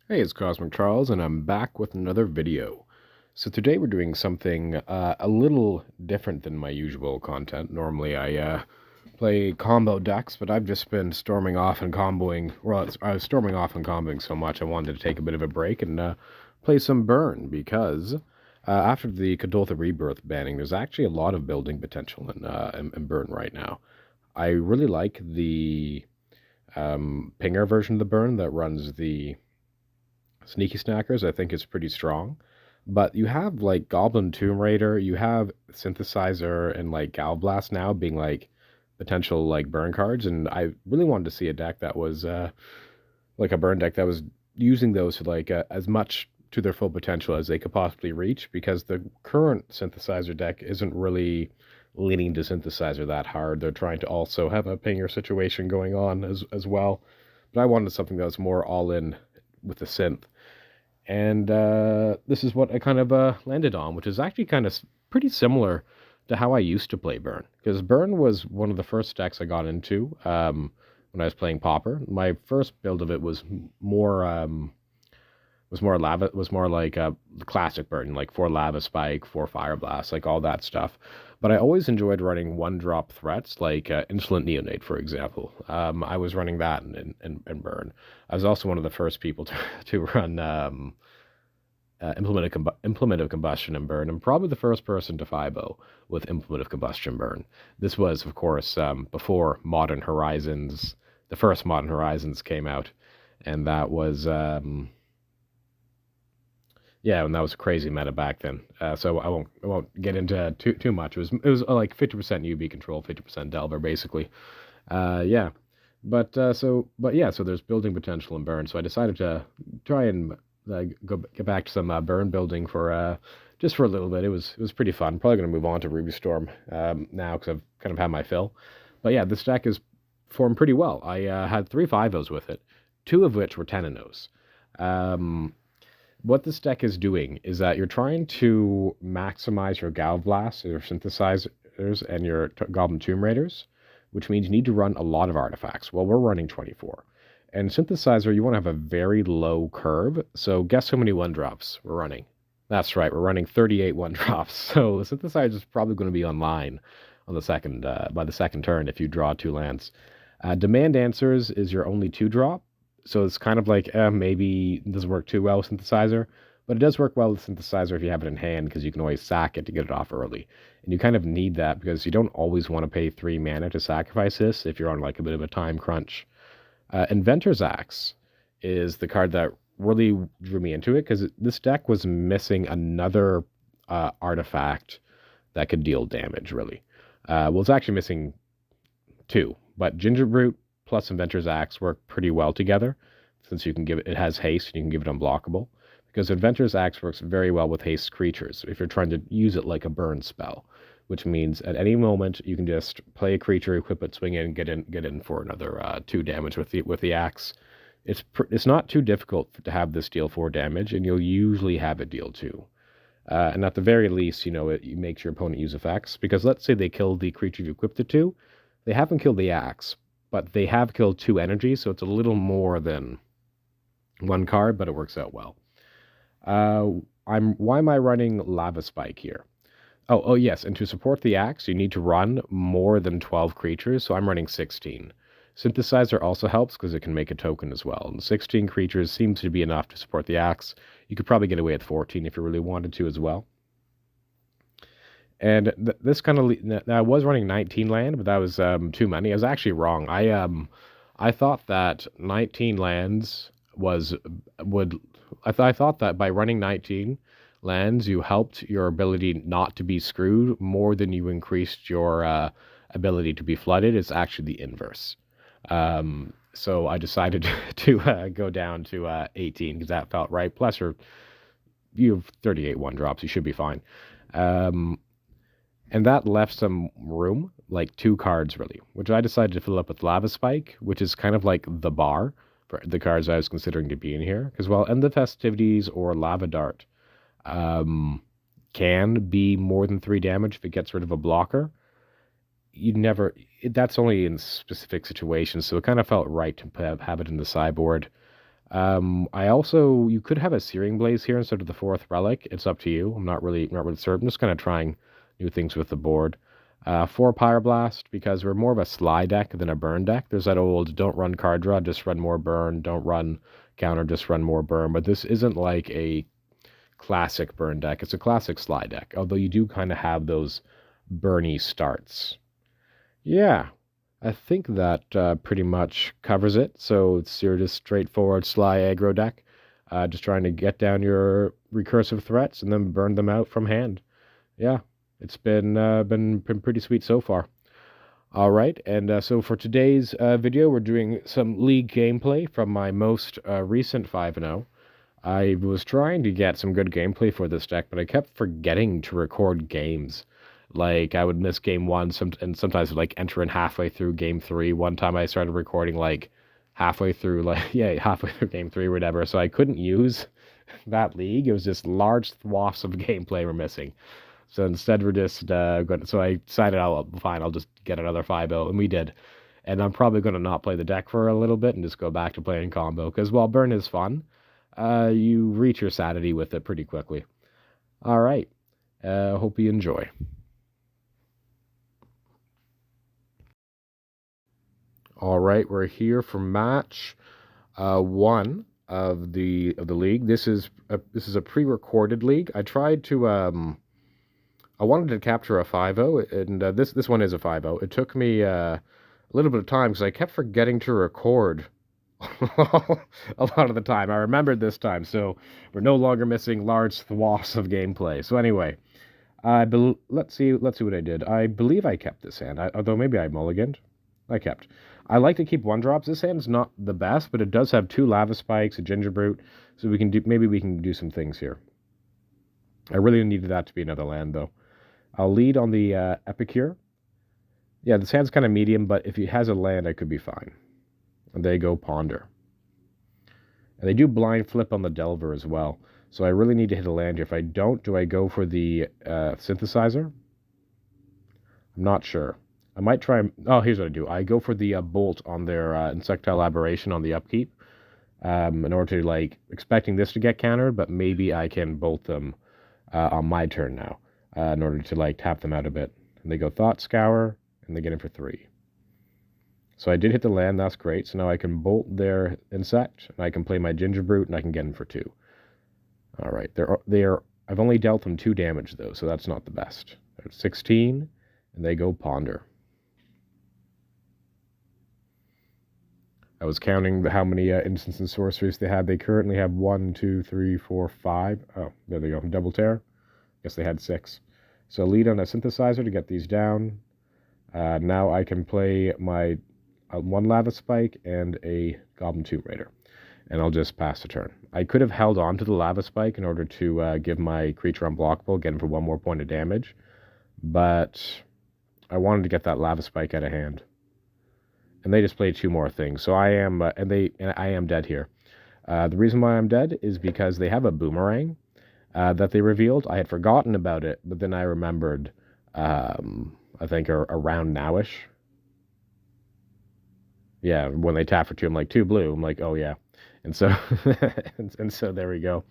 Hey, it's Cosmic Charles, and I'm back with another video. So today we're doing something a little different than my usual content. Normally I play combo decks, but I've just been storming off and comboing. Well, I was storming off and comboing so much I wanted to take a bit of a break and play some Burn because after the Kadoltha Rebirth banning, there's actually a lot of building potential in Burn right now. I really like the Pinger version of the Burn that runs the Sneaky Snackers. I think is pretty strong. But you have like Goblin Tomb Raider, you have Synthesizer and like Galblast now being like potential like burn cards, and I really wanted to see a deck that was like a burn deck that was using those to like as much to their full potential as they could possibly reach, because the current Synthesizer deck isn't really leaning to Synthesizer that hard. They're trying to also have a pinger situation going on as well. But I wanted something that was more all in with the synth. And this is what I kind of landed on, which is actually kind of pretty similar to how I used to play Burn. Because Burn was one of the first decks I got into when I was playing Pauper. My first build of it was more like the classic Burn, like 4 Lava Spike, 4 Fire Blast, like all that stuff. But I always enjoyed running one-drop threats, like Insolent Neonate, for example. I was running that in Burn. I was also one of the first people to run Implement of Combustion and Burn, and probably the first person to 5-0 with Implement of Combustion Burn. This was, of course, before Modern Horizons, the first Modern Horizons came out, and that was yeah, and that was a crazy meta back then. So I won't get into too much. It was like 50% UB control, 50% Delver, basically. Yeah, but yeah, so there's building potential in Burn. So I decided to try and get back to some Burn building for just for a little bit. It was pretty fun. Probably gonna move on to Ruby Storm now because I've kind of had my fill. But yeah, this deck is formed pretty well. I had 3 5-0s with it, 2 of which were 10-0s. Um, what this deck is doing is that you're trying to maximize your Galvlasts, your Synthesizers, and your Goblin Tomb Raiders, which means you need to run a lot of artifacts. Well, we're running 24. And Synthesizer, you want to have a very low curve. So guess how many 1-drops we're running? That's right, we're running 38 1-drops. So the Synthesizer is probably going to be online on the second by the second turn if you draw 2 lands. Demand Answers is your only 2-drop, so it's kind of like maybe it doesn't work too well with Synthesizer, but it does work well with Synthesizer if you have it in hand because you can always sack it to get it off early. And you kind of need that because you don't always want to pay 3 mana to sacrifice this if you're on like a bit of a time crunch. Inventor's Axe is the card that really drew me into it because this deck was missing another artifact that could deal damage, really. Well, it's actually missing 2, but Gingerbrute plus Inventor's Axe work pretty well together since you can give it has haste and you can give it unblockable. Because Inventor's Axe works very well with haste creatures if you're trying to use it like a burn spell, which means at any moment you can just play a creature, equip it, swing in, get in for another 2 damage with the axe. It's not too difficult to have this deal 4 damage, and you'll usually have it deal 2. And at the very least, it makes your opponent use effects. Because let's say they kill the creature you equipped it to, they haven't killed the axe, but they have killed 2 energy, so it's a little more than 1 card, but it works out well. Why am I running Lava Spike here? Oh yes, and to support the axe, you need to run more than 12 creatures, so I'm running 16. Synthesizer also helps because it can make a token as well, and 16 creatures seems to be enough to support the axe. You could probably get away with 14 if you really wanted to as well. And this kind of I was running 19 land, but that was too many. I was actually wrong. I thought that 19 lands was would I thought that by running 19 lands, you helped your ability not to be screwed more than you increased your ability to be flooded. It's actually the inverse. So I decided to go down to 18 because that felt right. Plus, you have 38 1-drops. You should be fine. And that left some room, like 2 cards really, which I decided to fill up with Lava Spike, which is kind of like the bar for the cards I was considering to be in here. Because while End the Festivities or Lava Dart can be more than 3 damage if it gets rid of a blocker, that's only in specific situations, so it kind of felt right to have it in the sideboard. You could have a Searing Blaze here instead of the 4th relic. It's up to you. I'm not really certain. I'm just kind of trying new things with the board. 4 Pyroblast, because we're more of a Sly deck than a burn deck. There's that old don't run card draw, just run more burn. Don't run counter, just run more burn. But this isn't like a classic burn deck. It's a classic Sly deck, although you do kind of have those burny starts. Yeah, I think that pretty much covers it. So it's your just straightforward Sly aggro deck, just trying to get down your recursive threats and then burn them out from hand. Yeah, it's been pretty sweet so far. All right, and so for today's video, we're doing some League gameplay from my most recent 5-0. I was trying to get some good gameplay for this deck, but I kept forgetting to record games. Like, I would miss game 1, and sometimes I'd, like, enter in halfway through game 3. One time I started recording, like, halfway through game 3 or whatever, so I couldn't use that league. It was just large swaths of gameplay we're missing. So instead we're just so I decided, fine, I'll just get another 5-0, and we did. And I'm probably going to not play the deck for a little bit and just go back to playing combo, because while burn is fun, you reach your sanity with it pretty quickly. All right. Hope you enjoy. All right, we're here for match 1 of the league. This is a pre-recorded league. I tried to I wanted to capture a 5-0, and this one is a 5-0. It took me a little bit of time because I kept forgetting to record a lot of the time. I remembered this time, so we're no longer missing large swaths of gameplay. So anyway, let's see what I did. I believe I kept this hand, although maybe I mulliganed. I kept. I like to keep 1-drops. This hand's not the best, but it does have 2 Lava Spikes, a Ginger Brute, so maybe we can do some things here. I really needed that to be another land, though. I'll lead on the Epicure. Yeah, this hand's kind of medium, but if he has a land, I could be fine. And they go Ponder. And they do blind flip on the Delver as well. So I really need to hit a land here. If I don't, do I go for the Synthesizer? I'm not sure. I might try... Oh, here's what I do. I go for the Bolt on their Insectile Aberration on the upkeep. In order to, like, expecting this to get countered, but maybe I can Bolt them on my turn now. In order to, like, tap them out a bit. And they go Thought Scour, and they get in for 3. So I did hit the land, that's great. So now I can Bolt their Insect, and I can play my Ginger Brute, and I can get in for 2. Alright, I've only dealt them 2 damage, though, so that's not the best. They're at 16, and they go Ponder. I was counting how many instants and sorceries they had. They currently have 1, 2, 3, 4, 5. Oh, there they go. Double Tear. Guess they had 6. So lead on a Synthesizer to get these down. Now I can play my 1 Lava Spike and a Goblin Tomb Raider. And I'll just pass the turn. I could have held on to the Lava Spike in order to give my creature unblockable, get him for 1 more point of damage. But I wanted to get that Lava Spike out of hand. And they just played 2 more things. So I am, I am dead here. The reason why I'm dead is because they have a Boomerang that they revealed. I had forgotten about it, but then I remembered, I think around nowish. Yeah, when they tap for 2, I'm like, 2 blue. I'm like, oh yeah. And so, and so there we go.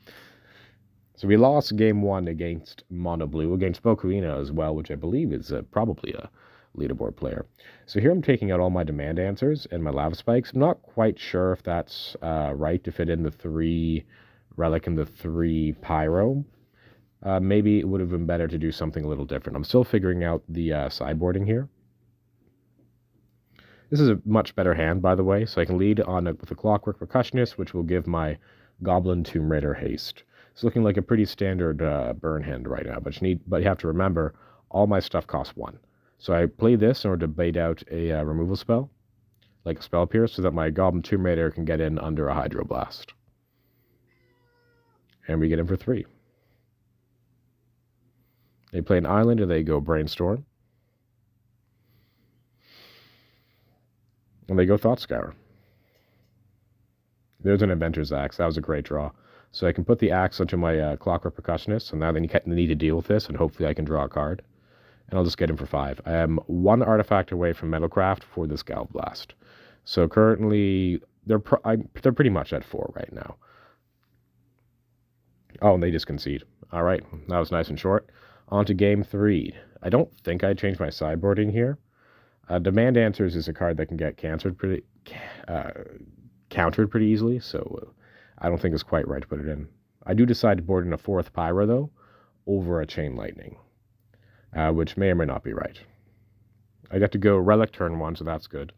So we lost game 1 against Monoblue, against Bokuina as well, which I believe is probably a leaderboard player. So here I'm taking out all my demand answers and my Lava Spikes. I'm not quite sure if that's right to fit in the 3 Relic and the 3 Pyro. Maybe it would have been better to do something a little different. I'm still figuring out the sideboarding here. This is a much better hand, by the way, so I can lead on with a Clockwork Percussionist, which will give my Goblin Tomb Raider haste. It's looking like a pretty standard burn hand right now, but you have to remember, all my stuff costs 1. So I play this in order to bait out a removal spell, like a Spell Pierce, so that my Goblin Tomb Raider can get in under a Hydroblast. And we get in for 3. They play an island, and they go Brainstorm. And they go Thought Scour. There's an Inventor's Axe. That was a great draw. So I can put the axe onto my Clockwork Percussionist, so now they need to deal with this, and hopefully I can draw a card. And I'll just get him for 5. I am 1 artifact away from Metalcraft for this Galv Blast. So currently, they're pretty much at 4 right now. Oh, and they just concede. All right, that was nice and short. On to game 3. I don't think I changed my sideboarding here. Demand Answers is a card that can get countered pretty easily, so I don't think it's quite right to put it in. I do decide to board in a 4th Pyro, though, over a Chain Lightning, which may or may not be right. I got to go Relic turn 1, so that's good.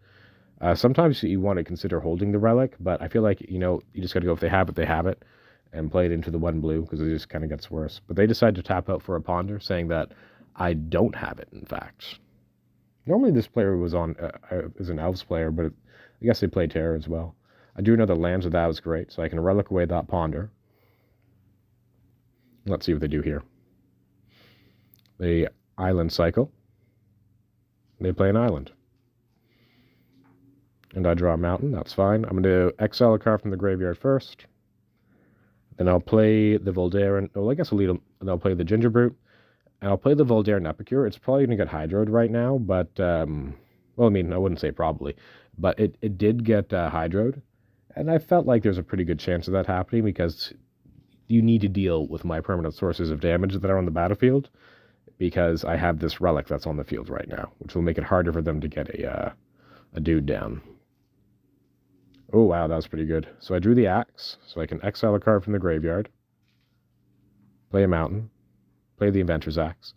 Sometimes you want to consider holding the Relic, but I feel like, you just got to go if they have it, they have it, and play it into the 1 blue, because it just kind of gets worse. But they decide to tap out for a Ponder, saying that I don't have it, in fact. Normally this player was is an Elves player, but I guess they play Terror as well. I do another land, so that was great. So I can Relic away that Ponder. Let's see what they do here. They Island Cycle. They play an Island. And I draw a Mountain, that's fine. I'm going to exile a card from the graveyard first. Then I'll play the Voldaren. Oh, I guess I'll play the Gingerbrute. And I'll play the Voldaren Epicure. It's probably going to get Hydroed right now, but, well, I mean, I wouldn't say probably. But it did get Hydroed. And I felt like there's a pretty good chance of that happening because you need to deal with my permanent sources of damage that are on the battlefield because I have this Relic that's on the field right now, which will make it harder for them to get a dude down. Oh, wow, that was pretty good. So I drew the Axe, so I can exile a card from the graveyard, play a Mountain, play the Inventor's Axe.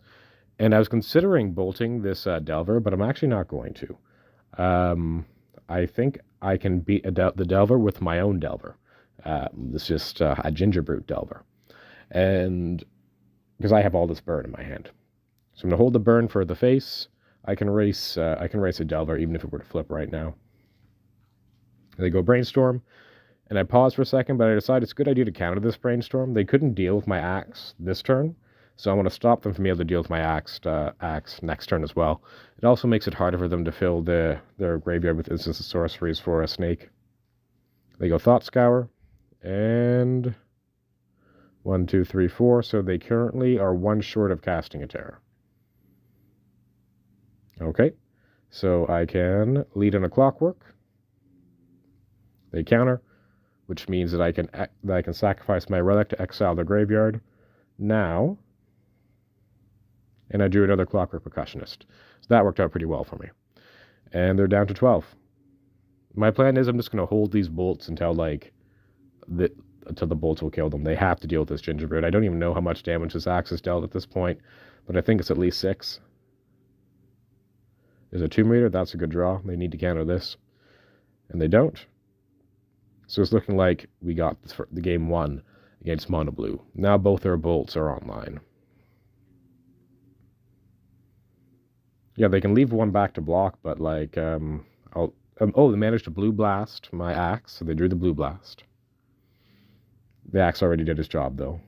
And I was considering bolting this Delver, but I'm actually not going to. I think I can beat the Delver with my own Delver. It's just a Gingerbrute Delver. And because I have all this burn in my hand. So I'm going to hold the burn for the face. I can race a Delver even if it were to flip right now. They go Brainstorm, and I pause for a second, but I decide it's a good idea to counter this Brainstorm. They couldn't deal with my Axe this turn, so I want to stop them from being able to deal with my Axe next turn as well. It also makes it harder for them to fill their graveyard with instants and sorceries for a Snake. They go Thought Scour, and 1, 2, 3, 4, so they currently are 1 short of casting a Terror. Okay, so I can lead in a Clockwork. They counter, which means that I can sacrifice my Relic to exile the graveyard now. And I drew another Clockwork Percussionist. So that worked out pretty well for me. And they're down to 12. My plan is I'm just going to hold these bolts until the bolts will kill them. They have to deal with this Gingerbrute. I don't even know how much damage this Axe has dealt at this point, but I think it's at least 6. There's a Tomb Raider. That's a good draw. They need to counter this. And they don't. So it's looking like we got the game 1 against Monoblue. Now both their bolts are online. Yeah, they can leave 1 back to block, but they managed to Blue Blast my Axe, so they drew the Blue Blast. The Axe already did his job, though.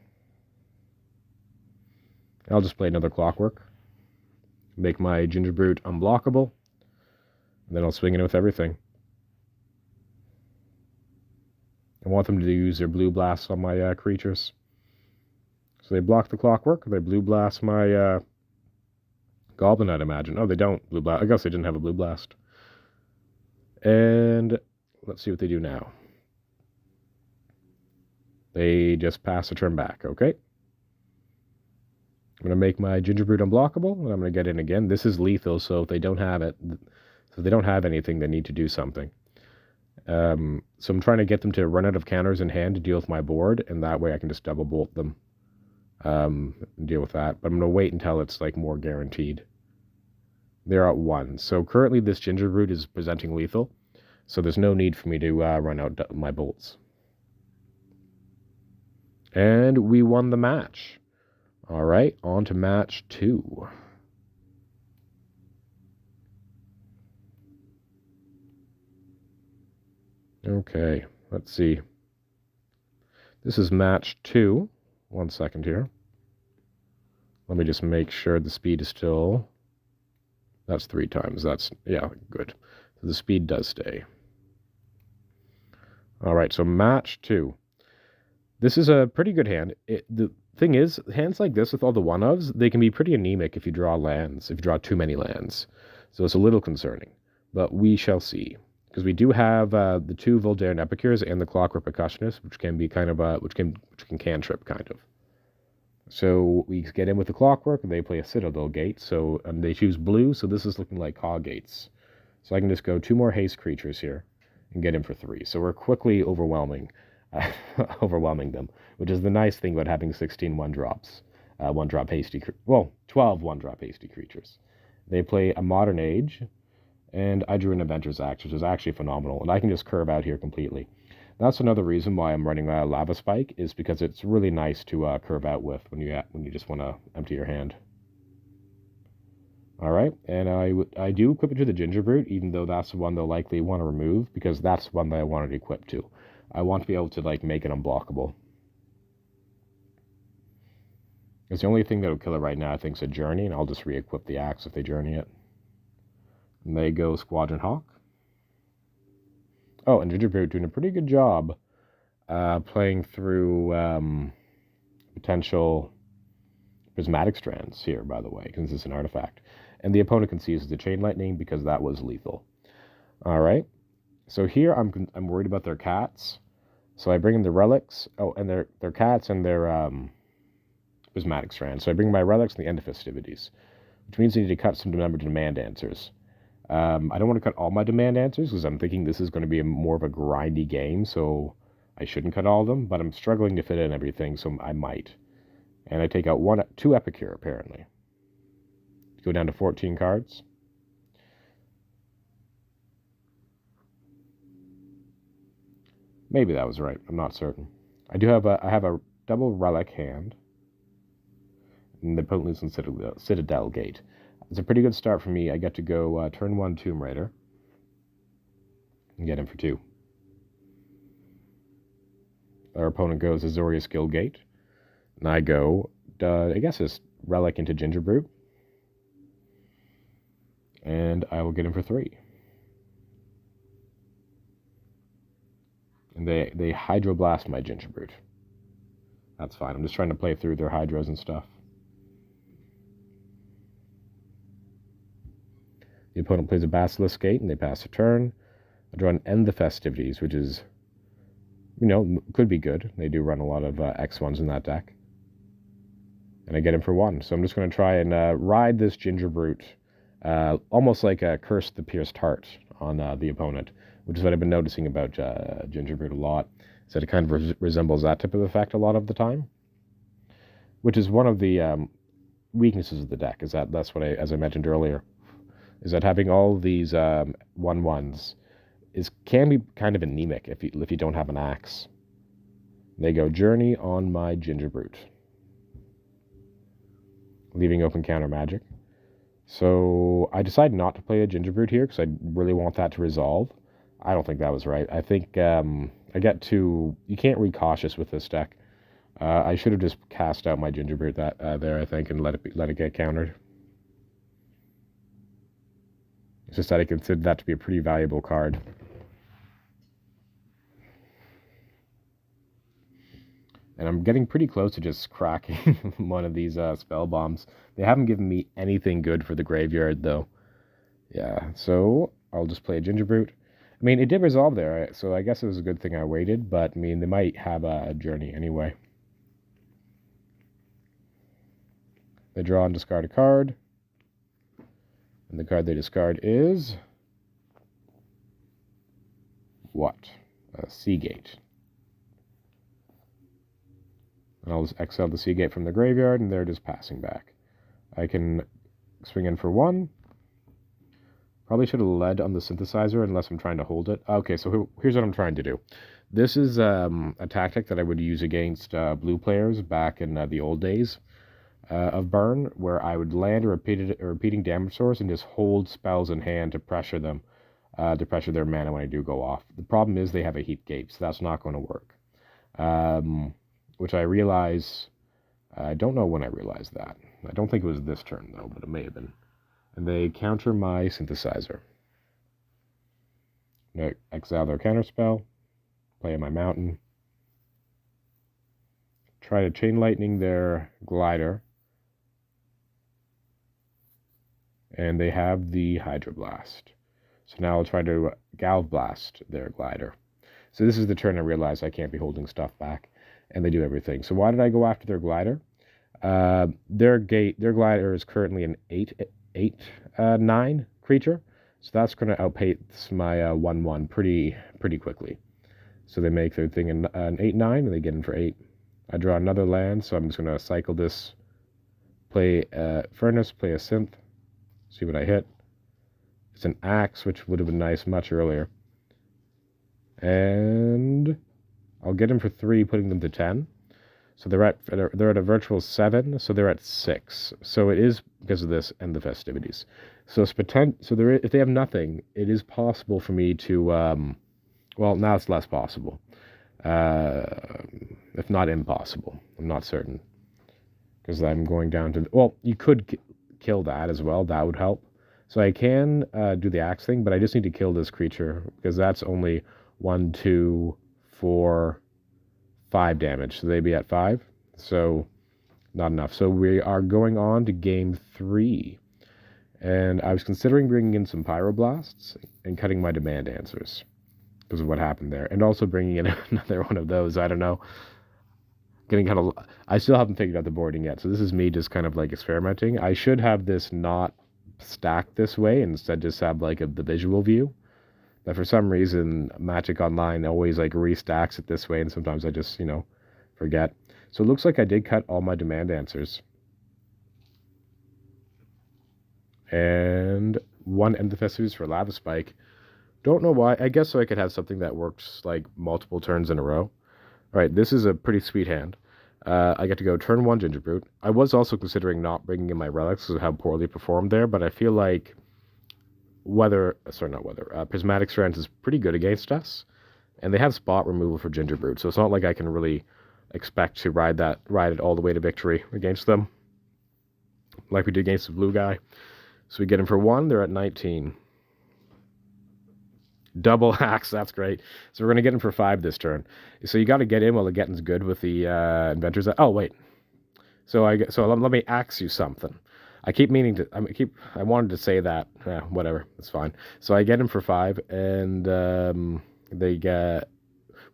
I'll just play another Clockwork. Make my Gingerbrute unblockable. And then I'll swing in with everything. I want them to use their Blue Blast on my creatures. So they block the Clockwork. They Blue Blast my Goblin, I'd imagine. Oh, they don't Blue Blast. I guess they didn't have a Blue Blast. And let's see what they do now. They just pass a turn back. Okay. I'm going to make my Gingerbrute unblockable, and I'm going to get in again. This is lethal, so if they don't have it, so if they don't have anything, they need to do something. So I'm trying to get them to run out of counters in hand to deal with my board, and that way I can just double bolt them and deal with that. But I'm going to wait until it's more guaranteed. They're at 1. So currently this Gingerbrute is presenting lethal, so there's no need for me to run out my bolts. And we won the match. All right, on to match 2. Okay, let's see. This is match 2. 1 second here. Let me just make sure the speed is still... That's 3 times. Yeah, good. So the speed does stay. All right, so match 2. This is a pretty good hand. The thing is, hands like this with all the one-ofs, they can be pretty anemic if you draw lands, if you draw too many lands. So it's a little concerning, but we shall see. because we do have the 2 Voldaire Epicures and the Clockwork Percussionist, which can be kind of which can cantrip kind of. So we get in with the Clockwork, and they play a Citadel Gate. So they choose blue. So this is looking like Cogates. So I can just go 2 more haste creatures here and get in for 3. So we're quickly overwhelming them, which is the nice thing about having 16 1-drops. 1-drop hasty, 12 1-drop hasty creatures. They play a Modern Age, and I drew an Adventurous Axe, which is actually phenomenal, and I can just curve out here completely. That's another reason why I'm running Lava Spike, is because it's really nice to curve out with when you just want to empty your hand. All right, and I do equip it to the Gingerbrute, even though that's the one they'll likely want to remove, because that's the one that I wanted to equip to. I want to be able to like make it unblockable. It's the only thing that'll kill it right now, I think, is a Journey, and I'll just re-equip the axe if they Journey it. And they go Squadron Hawk. Oh, and Gingerbrute doing a pretty good job playing through potential prismatic strands here, by the way, because it's an artifact. And the opponent can seize the Chain Lightning because that was lethal. All right. So here I'm worried about their cats. So I bring in the relics. Oh, and their cats and their prismatic strands. So I bring my relics and the End of Festivities, which means I need to cut some demand answers. I don't want to cut all my demand answers because I'm thinking this is going to be more of a grindy game, so I shouldn't cut all of them, but I'm struggling to fit in everything, so I might. And I take out 2 Epicure, apparently. Go down to 14 cards. Maybe that was right. I'm not certain. I have a double relic hand. And the opponent lives in Citadel Gate. It's a pretty good start for me. I get to go turn 1 Tomb Raider. And get him for 2. Our opponent goes Azorius Guildgate. And I go, I guess it's Relic into Gingerbrute. And I will get him for 3. And they Hydroblast my Gingerbrute. That's fine. I'm just trying to play through their Hydros and stuff. The opponent plays a Basilisk Gate, and they pass a turn. I draw an End the Festivities, which is, could be good. They do run a lot of X1s in that deck. And I get him for 1. So I'm just going to try and ride this Gingerbrute, almost like a Curse the Pierced Heart on the opponent, which is what I've been noticing about Gingerbrute a lot, is that it kind of resembles that type of effect a lot of the time, which is one of the weaknesses of the deck, is that's what as I mentioned earlier, is that having all these 1/1s can be kind of anemic if you don't have an axe. They go Journey on my Gingerbrute, leaving open counter magic. So I decide not to play a Gingerbrute here because I really want that to resolve. I don't think that was right. I think you can't read Cautious with this deck. I should have just cast out my Gingerbrute there, I think, and let it get countered. It's just that I consider that to be a pretty valuable card. And I'm getting pretty close to just cracking one of these spell bombs. They haven't given me anything good for the graveyard, though. Yeah, so I'll just play a Gingerbrute. I mean, it did resolve there, so I guess it was a good thing I waited, but, I mean, they might have a Journey anyway. They draw and discard a card. And the card they discard is... what? A Seagate. And I'll just exile the Seagate from the graveyard, and they're just passing back. I can swing in for 1. Probably should have led on the Synthesizer unless I'm trying to hold it. Okay, so here's what I'm trying to do. This is a tactic that I would use against blue players back in the old days of Burn, where I would land a repeating damage source and just hold spells in hand to pressure them, to pressure their mana when I do go off. The problem is they have a Heat Gate, so that's not going to work. Which I realize, I don't know when I realized that. I don't think it was this turn, though, but it may have been. And they counter my Synthesizer. I exile their counterspell, play my Mountain, try to Chain Lightning their Glider, and they have the Hydroblast. So now I'll try to Galv Blast their glider. So this is the turn I realize I can't be holding stuff back, and they do everything. So why did I go after their glider? Their glider is currently an 9 creature, so that's going to outpace my 1/1 pretty quickly. So they make their thing an 8/9, and they get in for 8. I draw another land, so I'm just going to cycle this, play a Furnace, play a Synth, see what I hit. It's an Axe, which would have been nice much earlier. And I'll get them for 3, putting them to 10. So they're at a virtual 7, so they're at 6. So it is because of this and the festivities. So if they have nothing, it is possible for me to well, now it's less possible. If not impossible. I'm not certain. Because I'm going down to... Well, you could kill that as well. That would help. So I can do the Axe thing, but I just need to kill this creature, because that's only 1, 2, 4, 5 damage. So they'd be at 5. So not enough. So we are going on to game 3. And I was considering bringing in some Pyroblasts and cutting my demand answers because of what happened there. And also bringing in another one of those. I don't know. Getting kind of... I still haven't figured out the boarding yet. So this is me just kind of like experimenting. I should have this not stacked this way, instead just have like the visual view. But for some reason, Magic Online always like restacks it this way, and sometimes I just, forget. So it looks like I did cut all my demand answers. And 1 End the Festivities for Lava Spike. Don't know why. I guess so I could have something that works like multiple turns in a row. Alright, this is a pretty sweet hand. I get to go turn 1 Gingerbrute. I was also considering not bringing in my relics because of how poorly performed there, but I feel like Prismatic Strands is pretty good against us, and they have spot removal for Gingerbrute, so it's not like I can really expect to ride it all the way to victory against them, like we did against the blue guy. So we get him for 1, they're at 19. Double Axe, that's great. So we're going to get him for 5 this turn. So you got to get in while the getting's good with the Inventors. Oh, wait. So let me axe you something. I keep meaning to... I wanted to say that. Whatever. It's fine. So I get him for 5, and they get...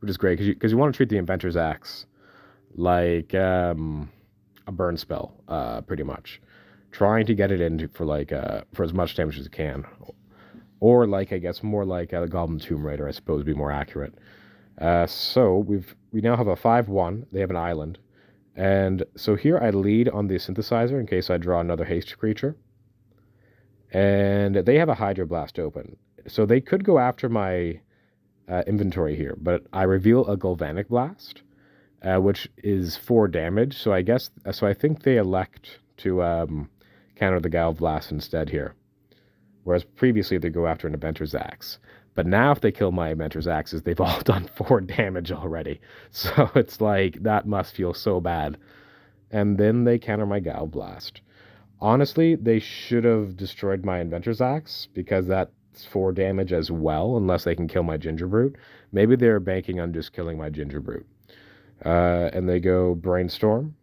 Which is great, because you want to treat the Inventor's Axe like a burn spell, pretty much. Trying to get it in for as much damage as it can. Or I guess more like a Goblin Tomb Raider, I suppose, would be more accurate. So we now have a 5/1. They have an island. And so here I lead on the Synthesizer in case I draw another haste creature. And they have a Hydroblast open. So they could go after my inventory here, but I reveal a Galvanic Blast, which is 4 damage. So I think they elect to counter the Galv Blast instead here. Whereas previously they go after an Inventor's Axe. But now if they kill my Inventor's Axes, they've all done 4 damage already. So it's like, that must feel so bad. And then they counter my Galv Blast. Honestly, they should have destroyed my Inventor's Axe, because that's 4 damage as well, unless they can kill my Gingerbrute. Maybe they're banking on just killing my Gingerbrute. And they go Brainstorm.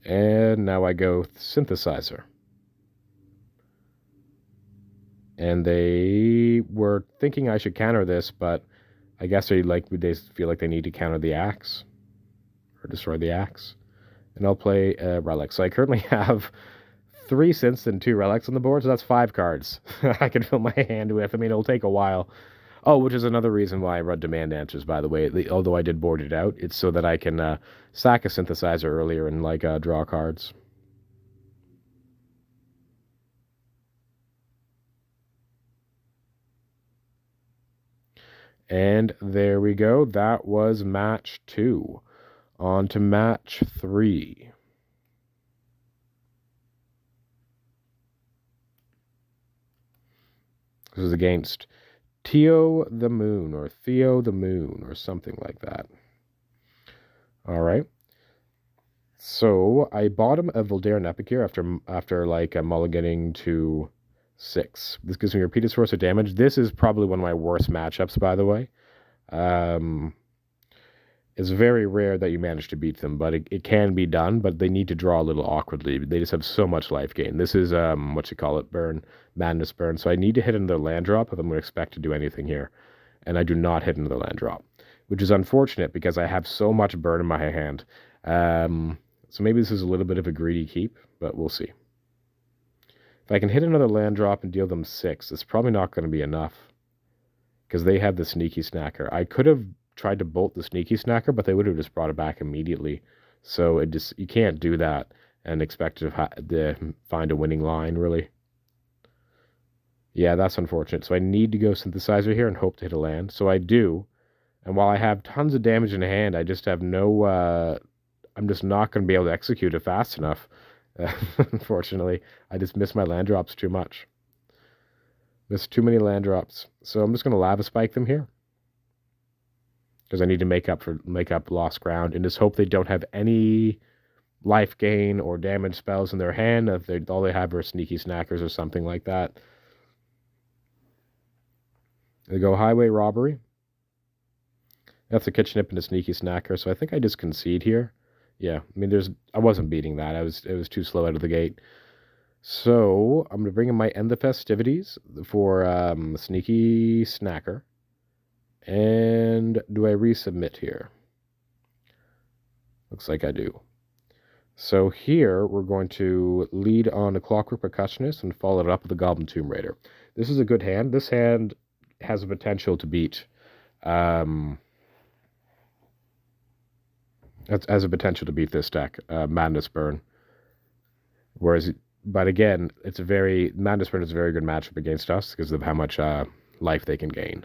And now I go Synthesizer. And they were thinking I should counter this, but I guess they feel like they need to counter the Axe. Or destroy the Axe. And I'll play a Relic. So I currently have 3 Synths and 2 Relics on the board, so that's 5 cards I can fill my hand with. I mean, it'll take a while. Oh, which is another reason why I read Demand Answers, by the way. Although I did board it out, it's so that I can sack a Synthesizer earlier and draw cards. And there we go. That was match 2. On to match 3. This is against Theo the Moon, or Theo the Moon, or something like that. All right. So I bought him a Voldaren Epicure after mulliganing to 6. This gives me a repeated source of damage. This is probably one of my worst matchups, by the way. It's very rare that you manage to beat them, but it can be done, but they need to draw a little awkwardly. They just have so much life gain. This is, what you call it, burn, madness burn. So I need to hit another land drop if I'm going to expect to do anything here. And I do not hit another land drop, which is unfortunate because I have so much burn in my hand. So maybe this is a little bit of a greedy keep, but we'll see. If I can hit another land drop and deal them 6, it's probably not going to be enough because they have the sneaky snacker. I could have tried to bolt the sneaky snacker, but they would have just brought it back immediately. So you can't do that and expect to find a winning line, really. Yeah, that's unfortunate. So I need to go synthesizer here and hope to hit a land. So I do. And while I have tons of damage in hand, I just have no... I'm just not going to be able to execute it fast enough. Unfortunately, I just miss my land drops too much. Missed too many land drops. So I'm just going to lava spike them here. Because I need to make up lost ground and just hope they don't have any life gain or damage spells in their hand. If all they have are sneaky snackers or something like that. They go highway robbery. That's a kitchen nip and a sneaky snacker. So I think I just concede here. Yeah, I mean, I wasn't beating that. It was too slow out of the gate. So I'm going to bring in my End the Festivities for Sneaky Snacker. And do I resubmit here? Looks like I do. So here we're going to lead on a Clockwork Percussionist and follow it up with the Goblin Tomb Raider. This is a good hand. This hand has the potential to beat... has a potential to beat this deck, Madness Burn. But again, Madness Burn is a very good matchup against us because of how much life they can gain,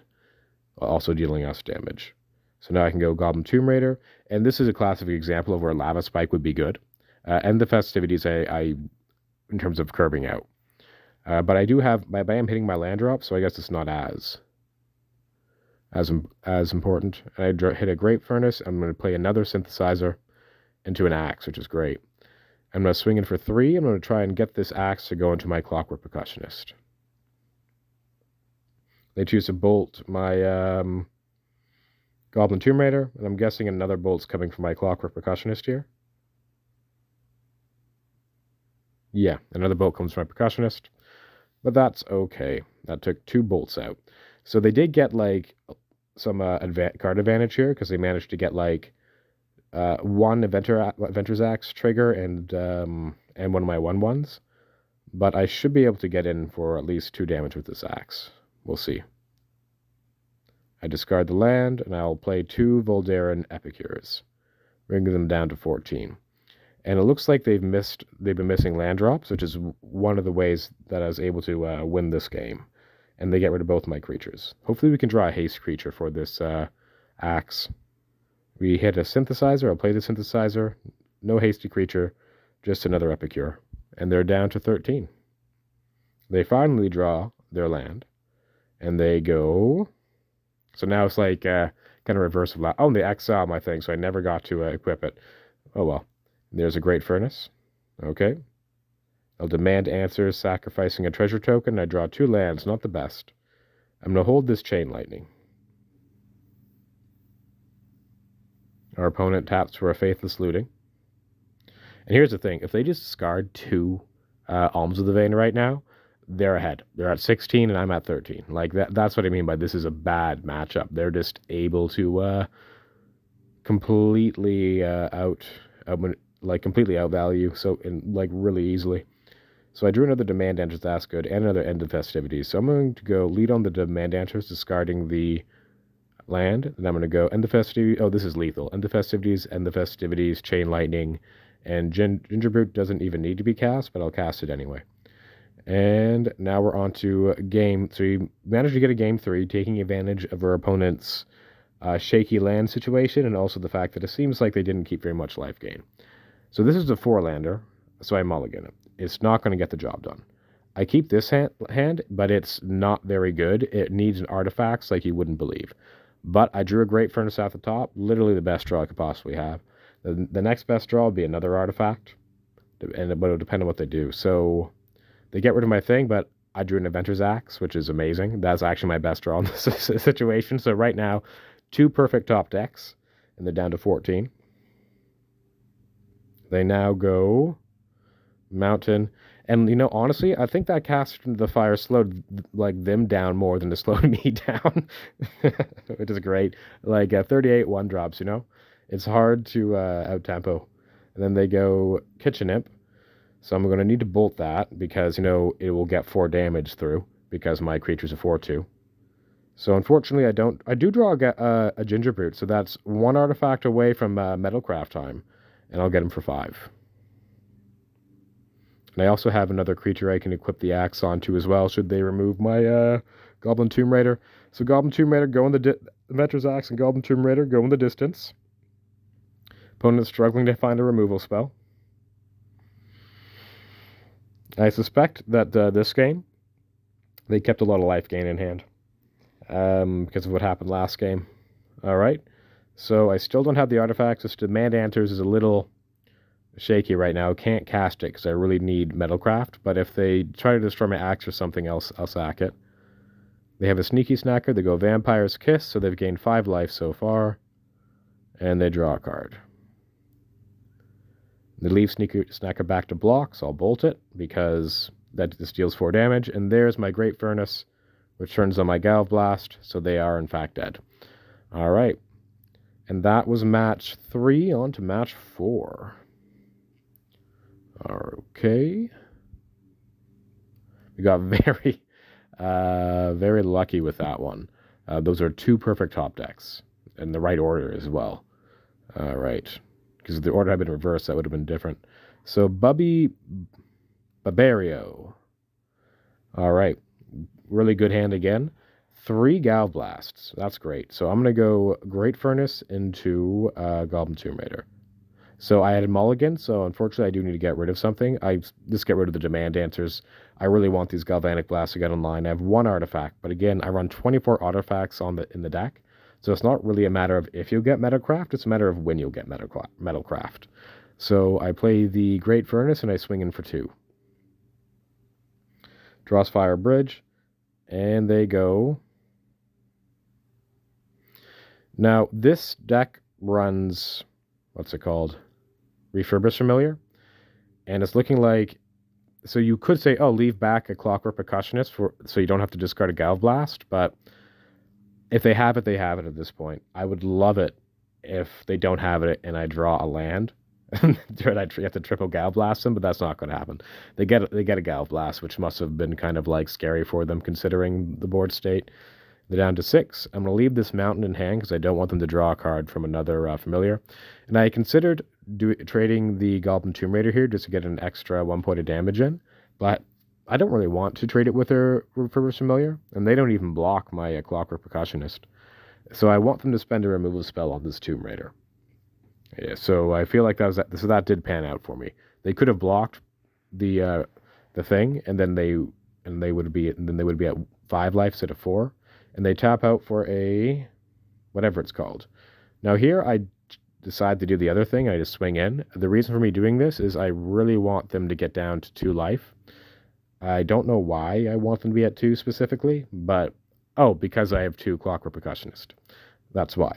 also dealing us damage. So now I can go Goblin Tomb Raider, and this is a classic example of where Lava Spike would be good. And the Festivities, in terms of curbing out. But I do have, I am hitting my land drop, so I guess it's not as important. I hit a Great Furnace. I'm going to play another Synthesizer into an Axe, which is great. I'm going to swing in for 3. I'm going to try and get this Axe to go into my Clockwork Percussionist. They choose to bolt my Goblin Tomb Raider, and I'm guessing another bolt's coming from my Clockwork Percussionist here. Yeah, another bolt comes from my Percussionist, but that's okay. That took 2 bolts out. So they did get, like, some card advantage here, because they managed to get, like, 1 Inventor's Axe trigger and one of my 1/1s. But I should be able to get in for at least 2 damage with this Axe. We'll see. I discard the land, and I'll play 2 Voldaran Epicures, bringing them down to 14. And it looks like they've been missing land drops, which is one of the ways that I was able to win this game. And they get rid of both my creatures. Hopefully we can draw a haste creature for this Axe. We hit a Synthesizer. I'll play the Synthesizer. No hasty creature, just another Epicure. And they're down to 13. They finally draw their land. And they go... So now it's like kind of reverse of that. Oh, they exile my thing, so I never got to equip it. Oh well. There's a Great Furnace. Okay. I'll demand answers, sacrificing a treasure token. I draw 2 lands, not the best. I'm going to hold this Chain Lightning. Our opponent taps for a Faithless Looting. And here's the thing. If they just discard 2 Alms of the Vein right now, they're ahead. They're at 16 and I'm at 13. Like, that's what I mean by this is a bad matchup. They're just able to completely completely outvalue, really easily. So I drew another Demand Answers, that's good, and another End of Festivities. So I'm going to go lead on the Demand Answers, discarding the land. Then I'm going to go End the Festivities. Oh, this is lethal. End the Festivities, End the Festivities, Chain Lightning, and Gingerbrute doesn't even need to be cast, but I'll cast it anyway. And now we're on to game 3. Managed to get a game 3, taking advantage of our opponent's shaky land situation, and also the fact that it seems like they didn't keep very much life gain. So this is a 4-lander, so I mulligan it. It's not going to get the job done. I keep this hand, but it's not very good. It needs an artifacts like you wouldn't believe. But I drew a Great Furnace at the top, literally the best draw I could possibly have. The next best draw would be another artifact, and it would depend on what they do. So they get rid of my thing, but I drew an Inventor's Axe, which is amazing. That's actually my best draw in this situation. So right now, 2 perfect top decks. and they're down to 14. They now go Mountain. And, honestly, I think that cast into the fire slowed, them down more than it slowed me down, which is great. 38 1-drops, It's hard to out-tempo. And then they go Kitchen Imp. So I'm going to need to bolt that because, it will get 4 damage through because my creature's a 4/2. So unfortunately, I do draw a Ginger Brute, so that's 1 artifact away from Metalcraft time, and I'll get him for 5. And I also have another creature I can equip the axe onto as well, should they remove my Goblin Tomb Raider. So Goblin Tomb Raider go in the Inventor's Axe and Goblin Tomb Raider go in the distance. Opponent is struggling to find a removal spell. I suspect that this game, they kept a lot of life gain in hand because of what happened last game. Alright, so I still don't have the artifacts. This Demand Answers is a little shaky right now. Can't cast it because I really need Metalcraft, but if they try to destroy my axe or something else, I'll sack it. They have a Sneaky Snacker. They go Vampire's Kiss, so they've gained 5 life so far, and they draw a card. They leave Sneaky Snacker back to block, so I'll bolt it because that just deals 4 damage, and there's my Great Furnace, which turns on my Galv Blast, so they are in fact dead. Alright, and that was match 3, on to match 4. Okay. We got very, very lucky with that one. Those are 2 perfect top decks, in the right order as well. Alright. Because if the order had been reversed, that would have been different. So, Barbario. Alright. Really good hand again. 3 Galv Blasts. That's great. So, I'm going to go Great Furnace into Goblin Tomb Raider. So, I had a mulligan, so unfortunately I do need to get rid of something. I just get rid of the Demand Answers. I really want these Galvanic Blasts to get online. I have 1 artifact, but again, I run 24 artifacts in the deck. So it's not really a matter of if you'll get Metalcraft, it's a matter of when you'll get Metalcraft. So I play the Great Furnace and I swing in for 2. Draws Fire Bridge, and they go. Now, this deck runs, what's it called? Refurbished Familiar. And it's looking like, so you could say, oh, leave back a Clockwork Percussionist so you don't have to discard a Galv Blast, but if they have it, they have it at this point. I would love it if they don't have it and I draw a land. You have to triple Galv Blast them, but that's not going to happen. They get a Galv Blast, which must have been kind of scary for them considering the board state. They're down to 6. I'm going to leave this Mountain in hand because I don't want them to draw a card from another familiar. And I considered trading the Goblin Tomb Raider here just to get an extra 1 point of damage in, but I don't really want to trade it with their Refurbished Familiar, and they don't even block my Clockwork Percussionist. So I want them to spend a removal spell on this Tomb Raider. Yeah, so I feel like that did pan out for me. They could have blocked the thing, and then they would be at 5 life instead of 4, and they tap out for a whatever it's called. Now here I decide to do the other thing. I just swing in. The reason for me doing this is I really want them to get down to 2 life. I don't know why I want them to be at 2 specifically, but because I have 2 Clockwork Percussionist. That's why.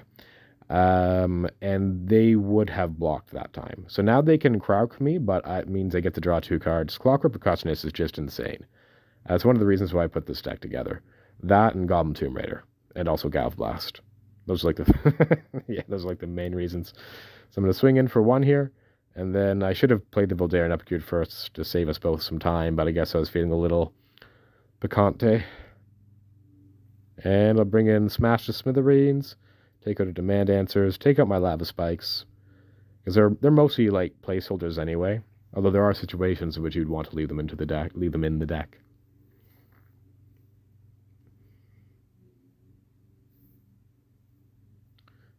And they would have blocked that time. So now they can Krauk me, but it means I get to draw 2 cards. Clockwork Percussionist is just insane. That's one of the reasons why I put this deck together. That and Goblin Tomb Raider, and also Galv Blast. Those are those are the main reasons. So I'm going to swing in for 1 here. And then I should have played the Voldaren Upkeep first to save us both some time, but I guess I was feeling a little picante. And I'll bring in Smash the Smithereens, take out a Demand Answers, take out my Lava Spikes, because they're mostly placeholders anyway. Although there are situations in which you'd want to leave them in the deck.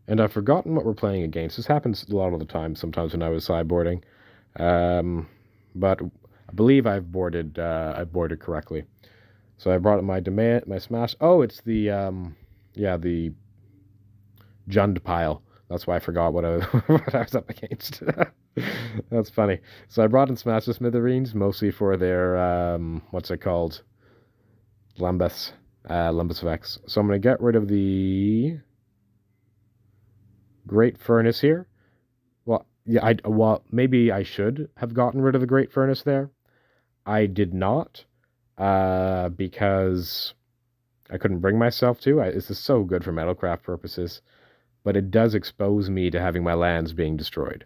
And I've forgotten what we're playing against. This happens a lot of the time, sometimes when I was sideboarding. But I believe I've boarded correctly. So I brought up my Smash. Oh, it's the Jund pile. That's why I forgot what I was up against. That's funny. So I brought in Smash the Smithereens, mostly for their, what's it called? Lembus effects. So I'm going to get rid of the Great Furnace here. Well, yeah, maybe I should have gotten rid of the Great Furnace there. I did not, because I couldn't bring myself to. This is so good for metalcraft purposes, but it does expose me to having my lands being destroyed.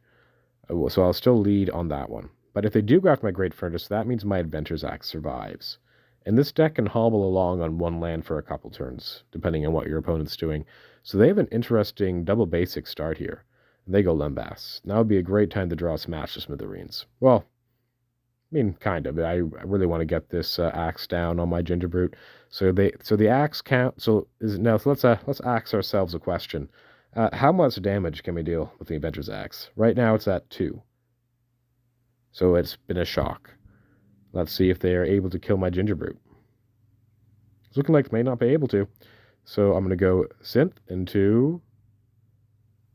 So I'll still lead on that one. But if they do go after my Great Furnace, that means my Adventurer's Axe survives. And this deck can hobble along on one land for a couple turns, depending on what your opponent's doing. So they have an interesting double basic start here. They go Lembas. Now would be a great time to draw Smash to Smithereens. Well, I mean, kind of. I really want to get this axe down on my Gingerbrute. So the axe count. So let's ask ourselves a question. How much damage can we deal with the Adventurer's Axe? Right now it's at 2. So it's been a shock. Let's see if they are able to kill my Gingerbrute. It's looking like they may not be able to. So I'm going to go Synth into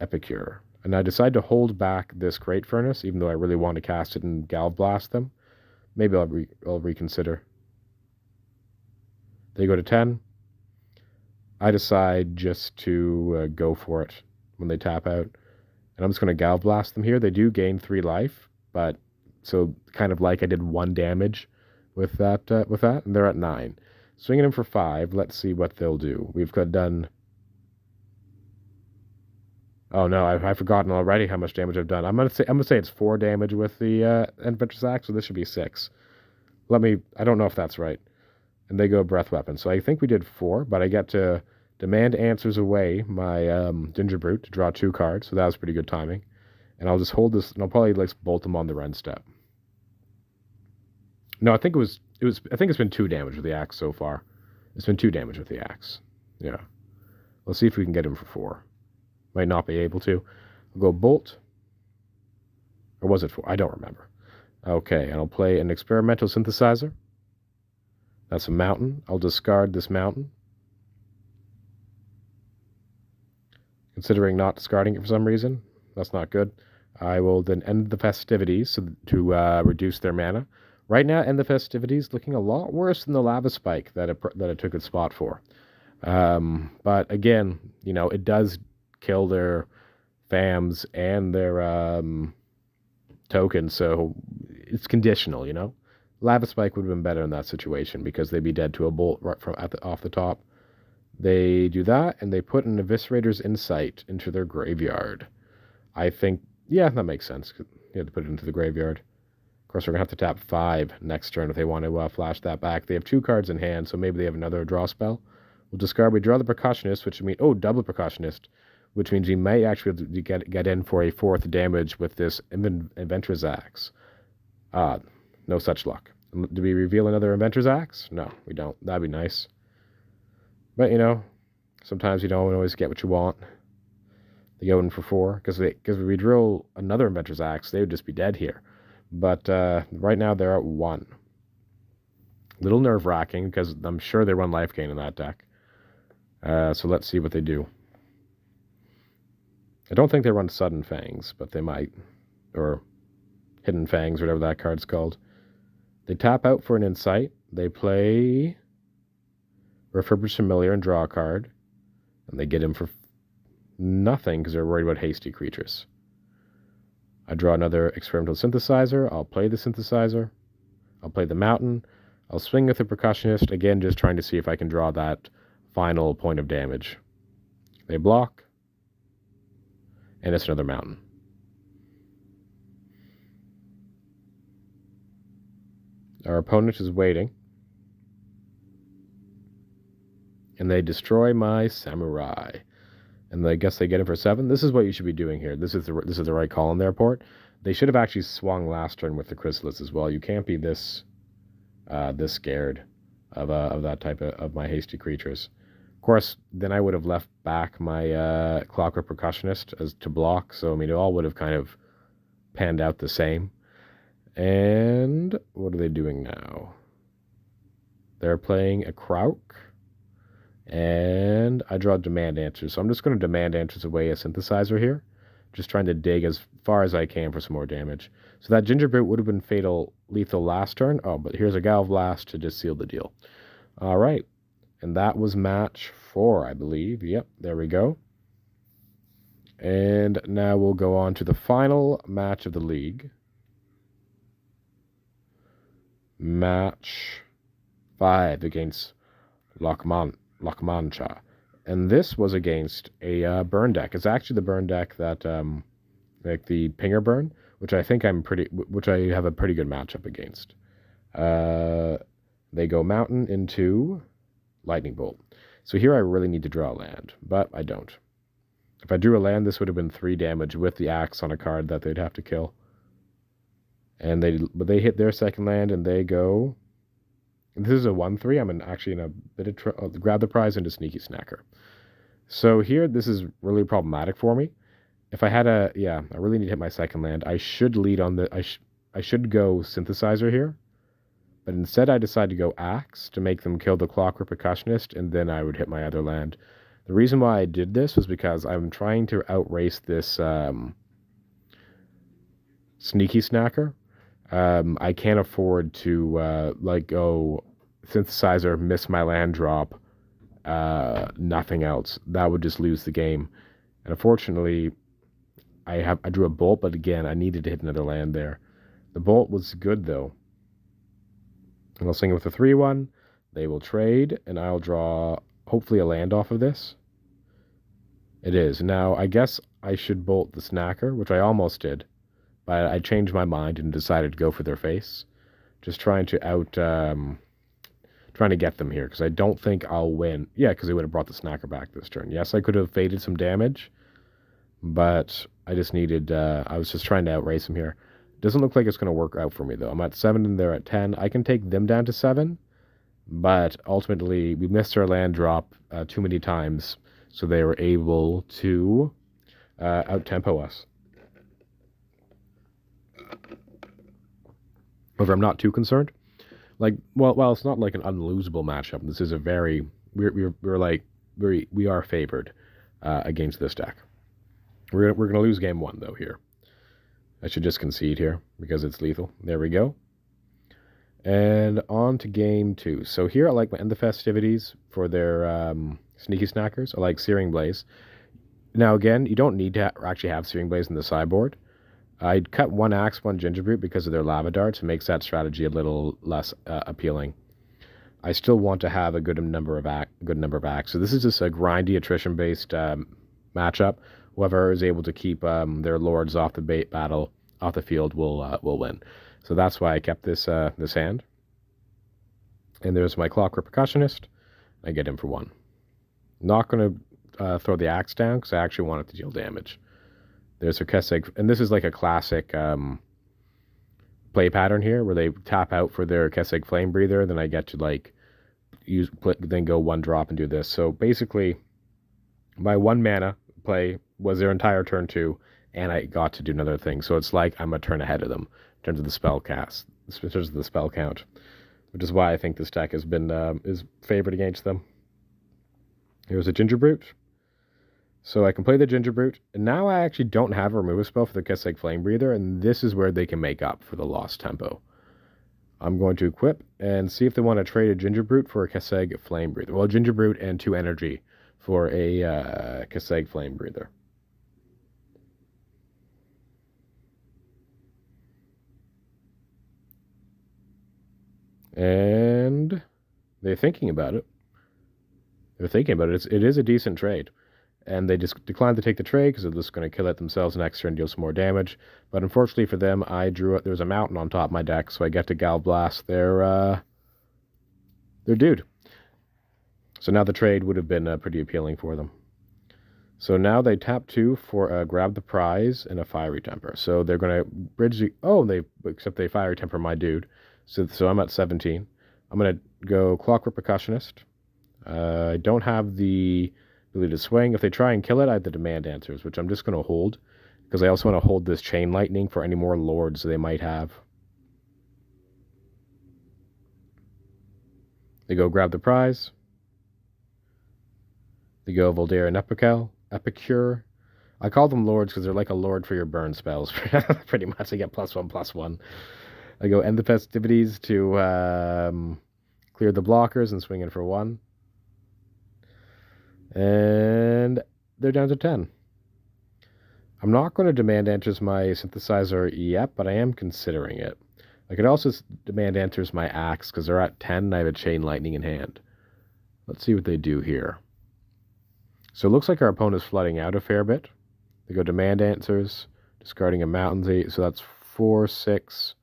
Epicure. And I decide to hold back this Great Furnace, even though I really want to cast it and Galv Blast them. Maybe I'll reconsider. They go to 10. I decide just to go for it when they tap out. And I'm just going to Galv Blast them here. They do gain 3 life, but so kind of like I did 1 damage with that, and they're at 9. Swinging them for 5. Let's see what they'll do. We've done... Oh no, I've forgotten already how much damage I've done. I'm gonna say it's 4 damage with the Adventurer's Axe, so this should be 6. I don't know if that's right. And they go Breath Weapon. So I think we did 4, but I get to demand answers away my Gingerbrute to draw 2 cards, so that was pretty good timing. And I'll just hold this, and I'll probably bolt them on the Ren step. No, I think I think it's been 2 damage with the axe so far. It's been 2 damage with the axe. Yeah. Let's see if we can get him for 4. Might not be able to. I'll go Bolt. Or was it 4? I don't remember. Okay, and I'll play an Experimental Synthesizer. That's a mountain. I'll discard this mountain. Considering not discarding it for some reason. That's not good. I will then end the festivities to reduce their mana. Right now, End the Festivities looking a lot worse than the Lava Spike that it took its spot for. But again, it does kill their FAMs and their tokens, so it's conditional, Lava Spike would have been better in that situation because they'd be dead to a bolt right off the top. They do that, and they put an Eviscerator's Insight into their graveyard. I think, yeah, that makes sense. You have to put it into the graveyard. Of course, we're going to have to tap 5 next turn if they want to flash that back. They have 2 cards in hand, so maybe they have another draw spell. We'll discard. We draw the Percussionist, which means... Oh, double Percussionist, which means we may actually get in for a 4th damage with this Adventurer's Axe. No such luck. Do we reveal another Adventurer's Axe? No, we don't. That'd be nice. But, sometimes you don't always get what you want. They go in for 4, because if we drill another Adventurer's Axe, they would just be dead here. But right now they're at 1. Little nerve-wracking, because I'm sure they run life gain in that deck. So let's see what they do. I don't think they run Sudden Fangs, but they might. Or Hidden Fangs, whatever that card's called. They tap out for an Insight. They play Refurbished Familiar and draw a card. And they get him for nothing because they're worried about hasty creatures. I draw another Experimental Synthesizer. I'll play the Synthesizer. I'll play the Mountain. I'll swing with the Percussionist. Again, just trying to see if I can draw that final point of damage. They block. And it's another Mountain. Our opponent is waiting. And they destroy my Samurai. And I guess they get him for 7. This is what you should be doing here. This is the right call on their port. They should have actually swung last turn with the Chrysalis as well. You can't be this scared of that type of my hasty creatures. Of course, then I would have left back my Clockwork Percussionist as to block. So it all would have kind of panned out the same. And what are they doing now? They're playing a Krauk. And I draw Demand Answers. So I'm just going to Demand Answers away a Synthesizer here. Just trying to dig as far as I can for some more damage. So that Gingerbrute would have been lethal last turn. Oh, but here's a Galv Blast to just seal the deal. All right. And that was match 4, I believe. Yep, there we go. And now we'll go on to the final match of the league. Match 5 against Lakmancha. And this was against a burn deck. It's actually the burn deck that, like the Pinger Burn, which I think which I have a pretty good matchup against. They go Mountain into Lightning Bolt. So here I really need to draw a land, but I don't. If I drew a land, this would have been 3 damage with the axe on a card that they'd have to kill. And they hit their second land, and they go. This is a 1/3. I'm actually in a bit of grab the prize into Sneaky Snacker. So here, this is really problematic for me. If I had I really need to hit my second land. I should lead on the. I should go Synthesizer here, but instead I decide to go Axe to make them kill the Clockwork Percussionist, and then I would hit my other land. The reason why I did this was because I'm trying to outrace this Sneaky Snacker. I can't afford to go Synthesizer, miss my land drop, nothing else. That would just lose the game. And unfortunately, I drew a Bolt, but again, I needed to hit another land there. The Bolt was good though. And I'll swing it with a 3/1. They will trade, and I'll draw hopefully a land off of this. It is. Now, I guess I should Bolt the Snacker, which I almost did. But I changed my mind and decided to go for their face. Just trying to trying to get them here, because I don't think I'll win. Yeah, because they would have brought the Snacker back this turn. Yes, I could have faded some damage, but I just needed, I was just trying to outrace them here. Doesn't look like it's going to work out for me, though. I'm at 7 and they're at 10. I can take them down to 7, but ultimately we missed our land drop too many times, so they were able to out-tempo us. However, I'm not too concerned. Like, well, it's not like an unlosable matchup. This is a very we are favored against this deck. We're gonna lose game 1 though here. I should just concede here because it's lethal. There we go. And on to game 2. So here I like to end the festivities for their Sneaky Snackers. I like Searing Blaze. Now again, you don't need to actually have Searing Blaze in the sideboard. I'd cut 1 Axe, 1 Gingerbrute because of their Lava Darts. It makes that strategy a little less appealing. I still want to have a good number of Axes. So this is just a grindy, attrition-based matchup. Whoever is able to keep their lords off the field will win. So that's why I kept this hand. And there's my Clockwork Percussionist. I get him for 1. Not going to throw the Axe down because I actually want it to deal damage. There's her Kessig, and this is like a classic play pattern here, where they tap out for their Kessig Flame Breather, then I get to then go 1 drop and do this. So basically, my 1 mana play was their entire turn 2, and I got to do another thing. So it's like I'm a turn ahead of them in terms of the spell cast, in terms of the spell count, which is why I think this deck has been is favored against them. Here's a Gingerbrute. So I can play the Gingerbrute, and now I actually don't have a removal spell for the Kessig Flame Breather, and this is where they can make up for the lost tempo. I'm going to equip and see if they want to trade a Gingerbrute for a Kessig Flame Breather. Well, a Gingerbrute and 2 energy for a Kessig Flame Breather. And they're thinking about it. It is a decent trade. And they just declined to take the trade because they're just going to kill it themselves next turn and deal some more damage. But unfortunately for them, there's a mountain on top of my deck, so I get to Gal Blast their dude. So now the trade would have been pretty appealing for them. So now they tap 2 for grab the prize and a Fiery Temper. So they're going to bridge except they Fiery Temper my dude. So I'm at 17. I'm going to go Clockwork Percussionist. I don't have the ability to swing. If they try and kill it, I have the Demand Answers, which I'm just going to hold, because I also want to hold this Chain Lightning for any more lords they might have. They go grab the prize. They go Voldaire and Epicure. I call them lords because they're like a lord for your burn spells. Pretty much, I get +1/+1. I go end the festivities to clear the blockers and swing in for 1. And they're down to 10. I'm not going to demand enters my synthesizer yet, but I am considering it. I could also demand enters my axe, because they're at 10 and I have a chain lightning in hand. Let's see what they do here. So it looks like our opponent's flooding out a fair bit. They go demand answers, discarding a mountains 8, so that's 4, 6,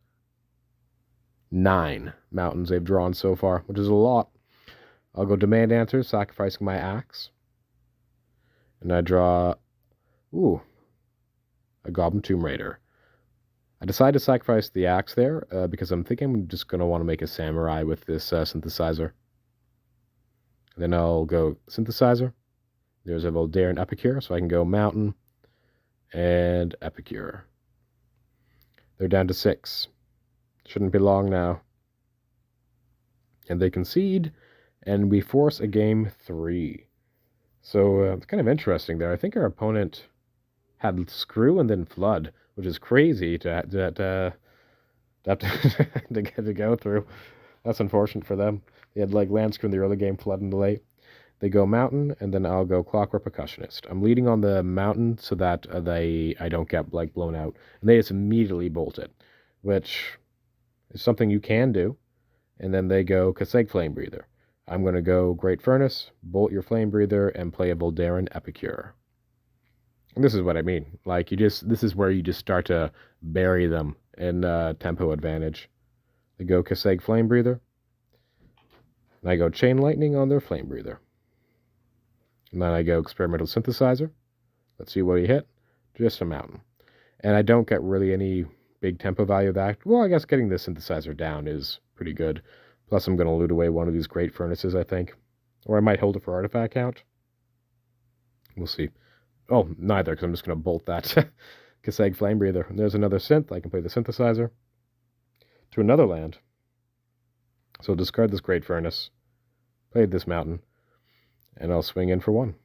9 mountains they've drawn so far, which is a lot. I'll go demand answers, sacrificing my axe. And I draw, a Goblin Tomb Raider. I decided to sacrifice the axe there because I'm thinking I'm just going to want to make a samurai with this synthesizer. And then I'll go synthesizer. There's a Voldaren Epicure, so I can go mountain and Epicure. They're down to 6. Shouldn't be long now. And they concede, and we force a game 3. So it's kind of interesting there. I think our opponent had Screw and then Flood, which is crazy to have to to go through. That's unfortunate for them. They had like Land Screw in the early game, Flood in the late. They go Mountain, and then I'll go Clockwork Percussionist. I'm leading on the Mountain so that I don't get like blown out, and they just immediately bolt it, which is something you can do. And then they go Kaseg Flame Breather. I'm going to go Great Furnace, bolt your Flame Breather, and play a Voldaren Epicure. And this is what I mean. Like, this is where you just start to bury them in tempo advantage. They go Kaseg Flame Breather. And I go Chain Lightning on their Flame Breather. And then I go Experimental Synthesizer. Let's see what he hit. Just a mountain. And I don't get really any big tempo value of that. Well, I guess getting the synthesizer down is pretty good. Plus, I'm going to loot away one of these Great Furnaces, I think. Or I might hold it for artifact count. We'll see. Oh, neither, because I'm just going to bolt that Kaseg Flame Breather. And there's another synth. I can play the synthesizer to another land. So I'll discard this Great Furnace, play this mountain, and I'll swing in for 1.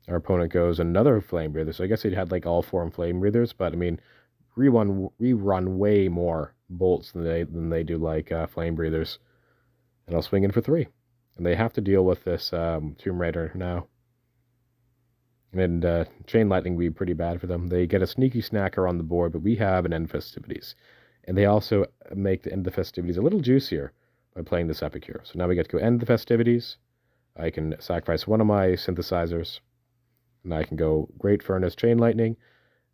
Our opponent goes another Flame Breather, so I guess he'd had like all 4 Flame Breathers, but I mean, we run way more bolts than they do like Flame Breathers. And I'll swing in for 3. And they have to deal with this Tomb Raider now. And Chain Lightning would be pretty bad for them. They get a sneaky snacker on the board, but we have an End Festivities. And they also make the End of the Festivities a little juicier by playing this Epicure. So now we get to go end the festivities. I can sacrifice one of my synthesizers. And I can go Great Furnace, Chain Lightning.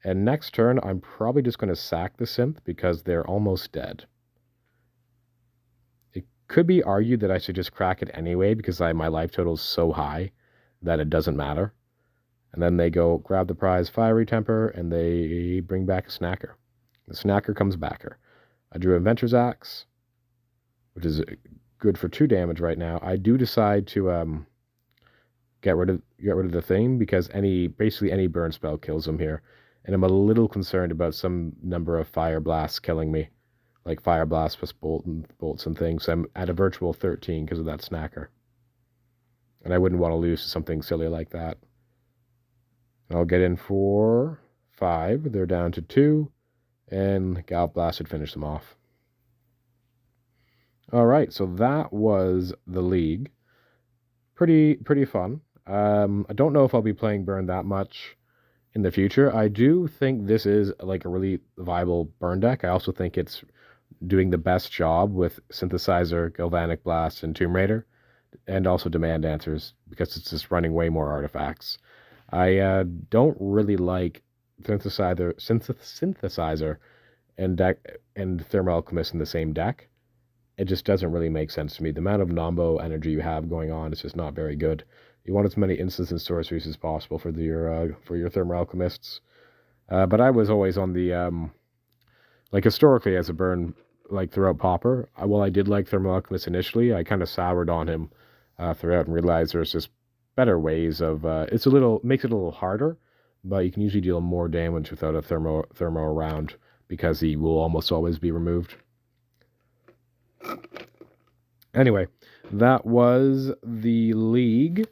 And next turn, I'm probably just going to sack the synth because they're almost dead. It could be argued that I should just crack it anyway because my life total is so high that it doesn't matter. And then they go grab the prize Fiery Temper, and they bring back a snacker. The snacker comes backer. I drew Inventor's Axe, which is good for 2 damage right now. I do decide to get rid of the thing because basically any burn spell kills him here. And I'm a little concerned about some number of Fire Blasts killing me. Like Fire Blast plus bolts and things. I'm at a virtual 13 because of that snacker. And I wouldn't want to lose to something silly like that. I'll get in for 5. They're down to 2. And Gallop Blast should finish them off. Alright, so that was the league. Pretty fun. I don't know if I'll be playing Burn that much in the future. I do think this is like a really viable burn deck. I also think it's doing the best job with Synthesizer, Galvanic Blast, and Tomb Raider. And also Demand Answers because it's just running way more artifacts. I don't really like synthesizer and Thermal Alchemist in the same deck. It just doesn't really make sense to me. The amount of Nombo energy you have going on is just not very good. You want as many instants and sorceries as possible for your Thermal Alchemists. But I was always on the like historically as a burn like throughout Pauper. While I did like Thermal Alchemist initially, I kind of soured on him throughout and realized there's just better ways of makes it a little harder, but you can usually deal more damage without a thermo around because he will almost always be removed. Anyway, that was the league.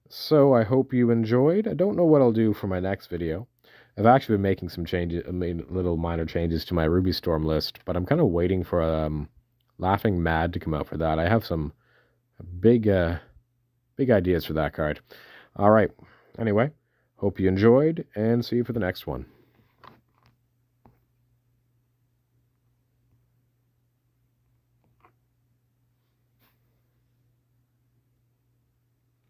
So I hope you enjoyed. I don't know what I'll do for my next video. I've actually been making some changes, little minor changes to my Ruby Storm list, but I'm kind of waiting for Laughing Mad to come out for that. I have some big ideas for that card. All right. Anyway, hope you enjoyed, and see you for the next one.